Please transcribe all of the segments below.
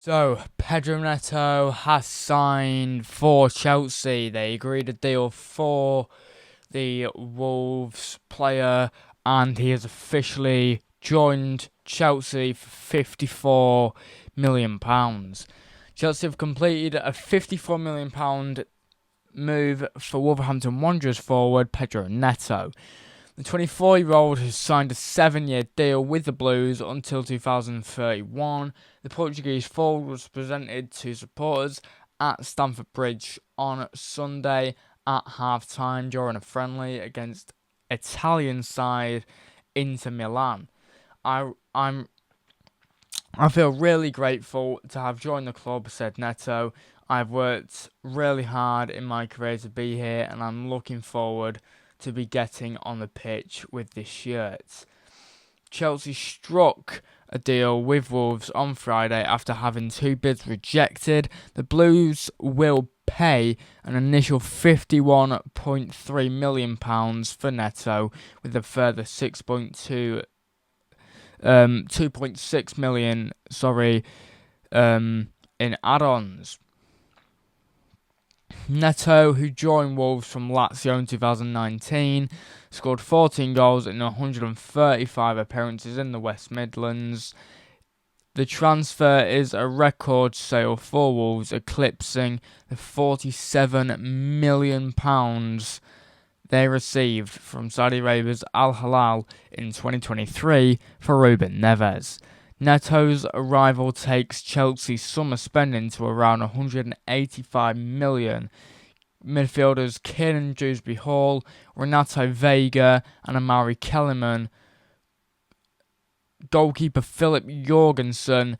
So, Pedro Neto has signed for Chelsea. They agreed a deal for the Wolves player, and he has officially joined Chelsea for £54 million. Chelsea have completed a £54 million move for Wolverhampton Wanderers forward Pedro Neto. The 24-year-old has signed a 7-year deal with the Blues until 2031. The Portuguese forward was presented to supporters at Stamford Bridge on Sunday at half-time during a friendly against Italian side Inter Milan. I feel really grateful to have joined the club, said Neto. I've worked really hard in my career to be here, and I'm looking forward to be getting on the pitch with this shirt. Chelsea struck a deal with Wolves on Friday after having two bids rejected. The Blues will pay an initial £51.3 million for Neto, with a further 2.6 million, in add-ons. Neto, who joined Wolves from Lazio in 2019, scored 14 goals in 135 appearances in the West Midlands. The transfer is a record sale for Wolves, eclipsing the £47 million they received from Saudi Arabia's Al Hilal in 2023 for Ruben Neves. Neto's arrival takes Chelsea's summer spending to around £185 million. Midfielders Kieran Dewsbury-Hall, Renato Vega and Amari Kellerman, goalkeeper Philip Jorgensen,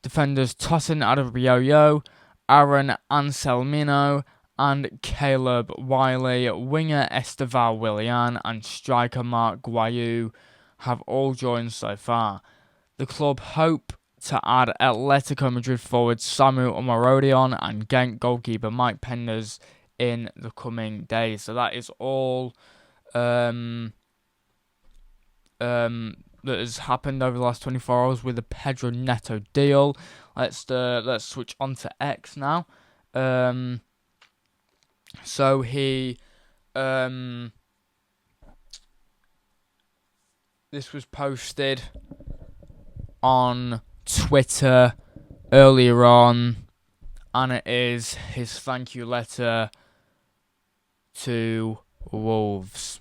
defenders Tosin Adarabioyo, Aaron Anselmino and Caleb Wiley, winger Esteval Willian and striker Mark Guayu have all joined so far. The club hope to add Atletico Madrid forward Samu Omarodion and Genk goalkeeper Mike Penders in the coming days. So that is all that has happened over the last 24 hours with the Pedro Neto deal. Let's switch on to X now. So he this was posted on Twitter earlier on, and it is his thank you letter to Wolves.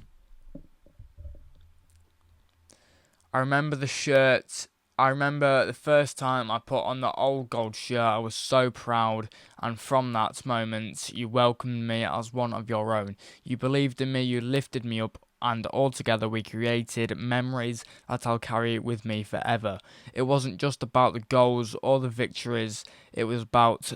I remember the shirt. I remember the first time I put on the old gold shirt, I was so proud, and from that moment, you welcomed me as one of your own. You believed in me, you lifted me up, and altogether we created memories that I'll carry with me forever. It wasn't just about the goals or the victories, it was about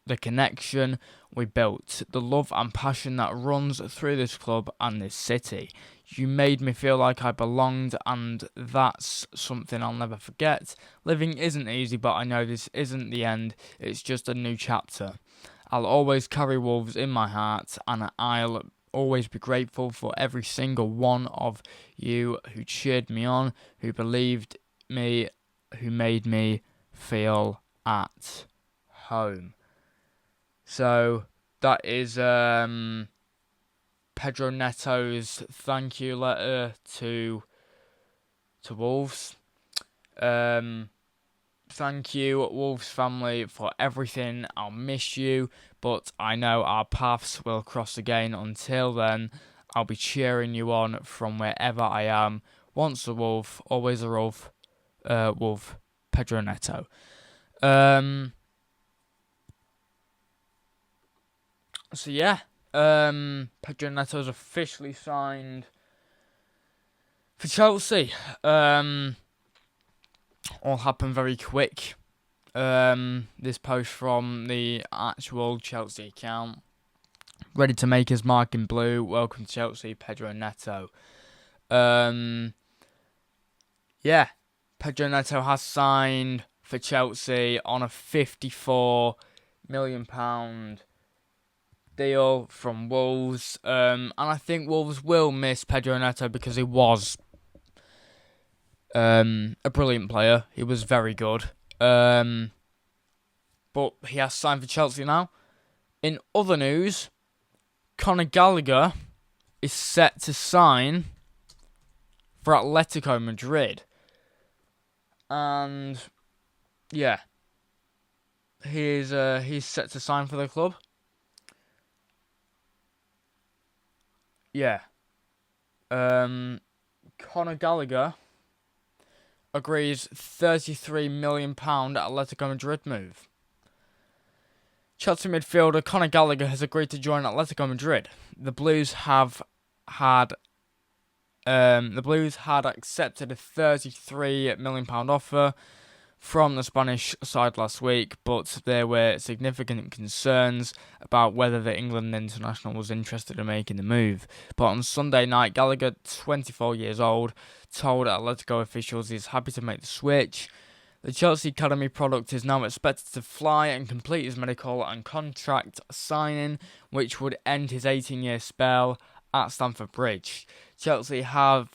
the connection we built, the love and passion that runs through this club and this city. You made me feel like I belonged, and that's something I'll never forget. Living isn't easy, but I know this isn't the end, it's just a new chapter. I'll always carry Wolves in my heart, and I'll always be grateful for every single one of you who cheered me on, who believed me, who made me feel at home. So that is Pedro Neto's thank you letter to Wolves. Thank you, Wolves family, for everything. I'll miss you, but I know our paths will cross again. Until then, I'll be cheering you on from wherever I am. Once a Wolf, always a Wolf. Wolf, Pedro Neto. So yeah, Pedro Neto's officially signed for Chelsea. All happened very quick. This post from the actual Chelsea account. Ready to make his mark in blue. Welcome to Chelsea, Pedro Neto. Yeah, Pedro Neto has signed for Chelsea on a £54 million deal from Wolves. And I think Wolves will miss Pedro Neto because he was a brilliant player. He was very good. but he has signed for Chelsea now. In other news, Conor Gallagher is set to sign for Atletico Madrid. And yeah, he's set to sign for the club. Yeah. Conor Gallagher agrees £33 million Atletico Madrid move. Chelsea midfielder Conor Gallagher has agreed to join Atletico Madrid. The Blues had accepted a £33 million offer from the Spanish side last week, but there were significant concerns about whether the England international was interested in making the move. But on Sunday night, Gallagher, 24 years old, told Atletico officials he's happy to make the switch. The Chelsea Academy product is now expected to fly and complete his medical and contract signing, which would end his 18-year spell at Stamford Bridge. Chelsea had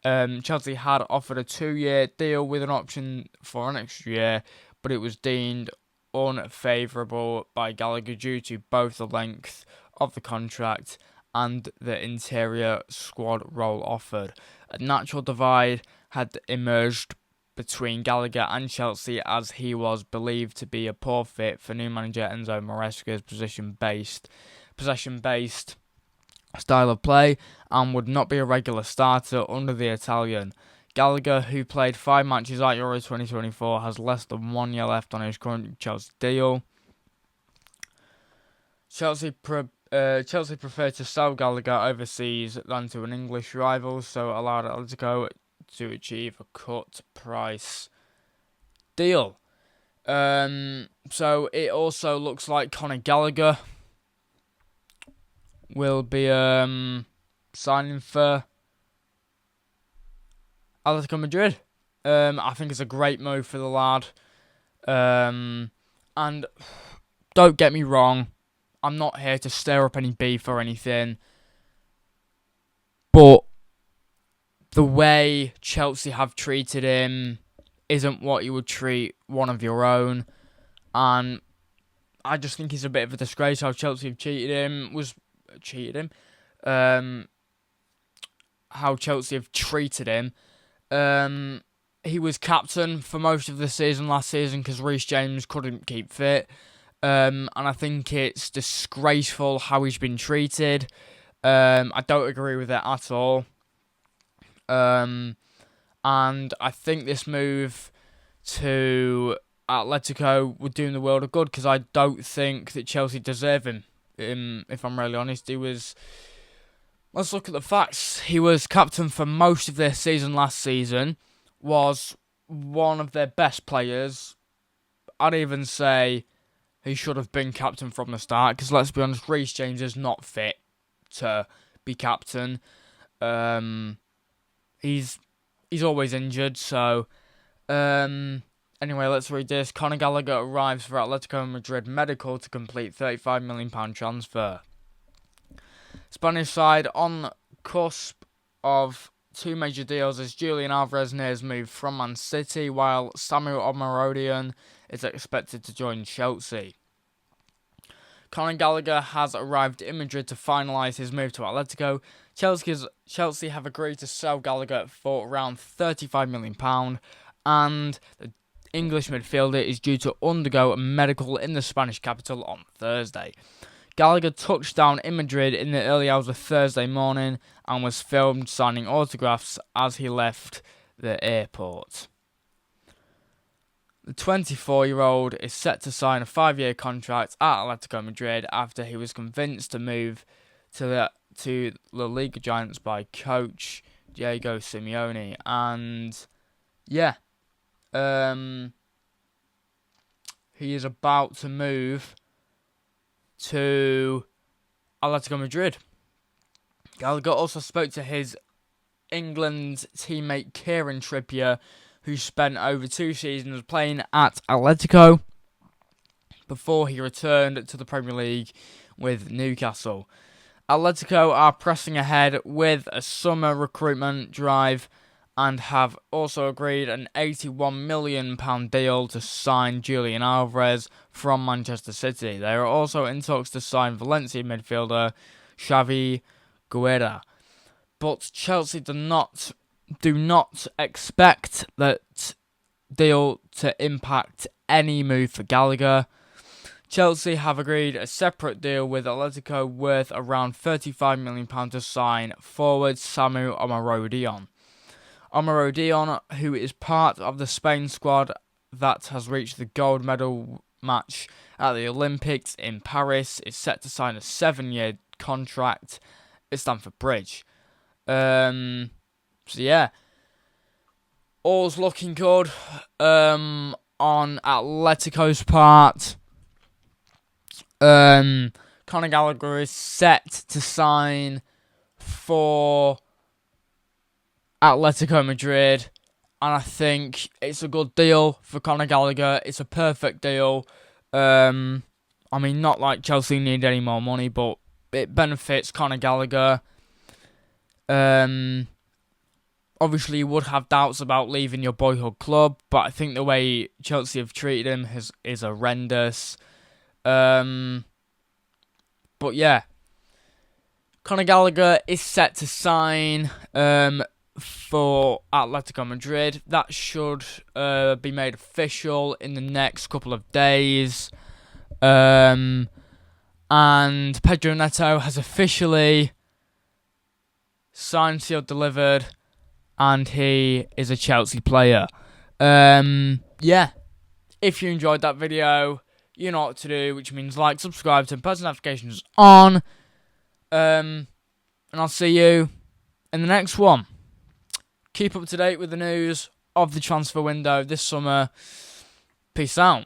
offered a 2-year deal with an option for an extra year, but it was deemed unfavourable by Gallagher due to both the length of the contract and the interior squad role offered. A natural divide had emerged between Gallagher and Chelsea, as he was believed to be a poor fit for new manager Enzo Maresca's possession-based style of play and would not be a regular starter under the Italian. Gallagher, who played 5 matches at Euro 2024, has less than 1 year left on his current Chelsea deal. Chelsea preferred to sell Gallagher overseas than to an English rival, so allowed Atletico to achieve a cut price deal. So it also looks like Conor Gallagher will be signing for Atletico Madrid. I think it's a great move for the lad. And don't get me wrong, I'm not here to stir up any beef or anything, but the way Chelsea have treated him isn't what you would treat one of your own, and I just think it's a bit of a disgrace how Chelsea have how Chelsea have treated him. He was captain for most of the season last season because Reece James couldn't keep fit, and I think it's disgraceful how he's been treated. I don't agree with it at all. And I think this move to Atletico would do him the world of good, because I don't think that Chelsea deserve him. If I'm really honest, let's look at the facts. He was captain for most of their season last season, was one of their best players. I'd even say he should have been captain from the start, because let's be honest, Reece James is not fit to be captain. He's always injured, so anyway, let's read this. Conor Gallagher arrives for Atletico Madrid medical to complete £35 million transfer. Spanish side on cusp of 2 major deals as Julian Alvarez nears move from Man City, while Samuel Omorodion is expected to join Chelsea. Conor Gallagher has arrived in Madrid to finalise his move to Atletico. Chelsea have agreed to sell Gallagher for around £35 million, and the English midfielder is due to undergo a medical in the Spanish capital on Thursday. Gallagher touched down in Madrid in the early hours of Thursday morning and was filmed signing autographs as he left the airport. The 24-year-old is set to sign a 5-year contract at Atletico Madrid after he was convinced to move to the La Liga Giants by coach Diego Simeone. And yeah, he is about to move to Atletico Madrid. Gallagher also spoke to his England teammate Kieran Trippier, who spent over 2 seasons playing at Atletico before he returned to the Premier League with Newcastle. Atletico are pressing ahead with a summer recruitment drive and have also agreed an £81 million deal to sign Julian Alvarez from Manchester City. They are also in talks to sign Valencia midfielder Xavi Guerra. But Chelsea do not expect that deal to impact any move for Gallagher. Chelsea have agreed a separate deal with Atletico worth around £35 million to sign forward Samu Omarodion. Omarodion, who is part of the Spain squad that has reached the gold medal match at the Olympics in Paris, is set to sign a 7-year contract at Stamford Bridge. So yeah, all's looking good on Atletico's part. Conor Gallagher is set to sign for Atletico Madrid, and I think it's a good deal for Conor Gallagher. It's a perfect deal. I mean, not like Chelsea need any more money, but it benefits Conor Gallagher. Obviously, you would have doubts about leaving your boyhood club, but I think the way Chelsea have treated him is horrendous. But yeah, Conor Gallagher is set to sign for Atletico Madrid. That should be made official in the next couple of days. And Pedro Neto has officially signed, sealed, delivered, and he is a Chelsea player. Yeah, if you enjoyed that video, you know what to do, which means like, subscribe, turn post notifications on. And I'll see you in the next one. Keep up to date with the news of the transfer window this summer. Peace out.